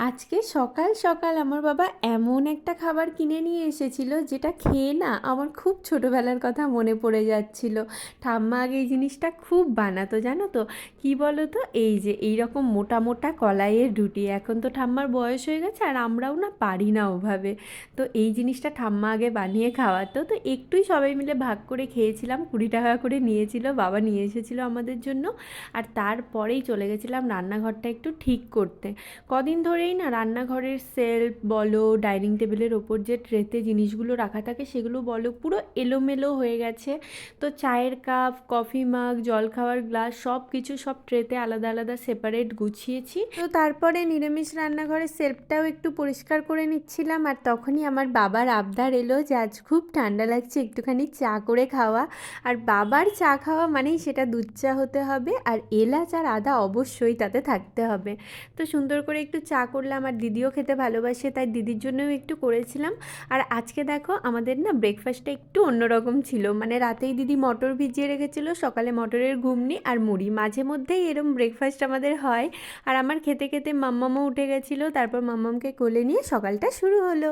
আজকে সকাল সকাল আমার বাবা এমন একটা খাবার কিনে নিয়ে এসেছিল যেটা খেয়ে না আমার খুব ছোটোবেলার কথা মনে পড়ে যাচ্ছিল। ঠাম্মা আগে এই জিনিসটা খুব বানাতো জানো তো। কি বলো তো, এই যে এই রকম মোটা মোটা কলাইয়ের রুটি, এখন তো ঠাম্মার বয়স হয়ে গেছে আর আমরাও না পারি না ওভাবে। তো এই জিনিসটা ঠাম্মা আগে বানিয়ে খাওয়াতো, তো একটুই সবাই মিলে ভাগ করে খেয়েছিলাম। 20 টাকা করে নিয়েছিল, বাবা নিয়ে এসেছিলো আমাদের জন্য। আর তারপরেই চলে গেছিলাম রান্নাঘরটা একটু ঠিক করতে। কদিন ধরেই না রান্নাঘরের সেলফ বলো, ডাইনিং টেবিলের ওপর যে ট্রেতে জিনিসগুলো রাখা থাকে সেগুলো বলো, পুরো এলোমেলো হয়ে গেছে। তো চায়ের কাপ, কফি মাগ, জল খাওয়ার গ্লাস সব কিছু সব ট্রেতে আলাদা আলাদা সেপারেট গুছিয়েছি। তো তারপরে নিরামিষ রান্নাঘরের সেলফটাও একটু পরিষ্কার করে নিচ্ছিলাম, আর তখনই আমার বাবার আবদার এলো যে আজ খুব ঠান্ডা লাগছে, একটুখানি চা করে খাওয়া। আর বাবার চা খাওয়া মানেই সেটা দুধ চা হতে হবে, আর এলাচ আর আদা অবশ্যই তাতে থাকতে হবে। তো সুন্দর করে একটু চা করলাম, আর দিদিও খেতে ভালোবাসে তাই দিদির জন্যও একটু করেছিলাম। আর আজকে দেখো আমাদের না ব্রেকফাস্টটা একটু অন্যরকম ছিল, মানে রাতেই দিদি মটর ভিজিয়ে রেখেছিল, সকালে মটরের ঘুগনি আর মুড়ি, মাঝে মধ্যেই এরম ব্রেকফাস্ট আমাদের হয়। আর আমার খেতে খেতে মাম্মামও উঠে গেছিলো, তারপর মাম্মামকে কোলে নিয়ে সকালটা শুরু হলো।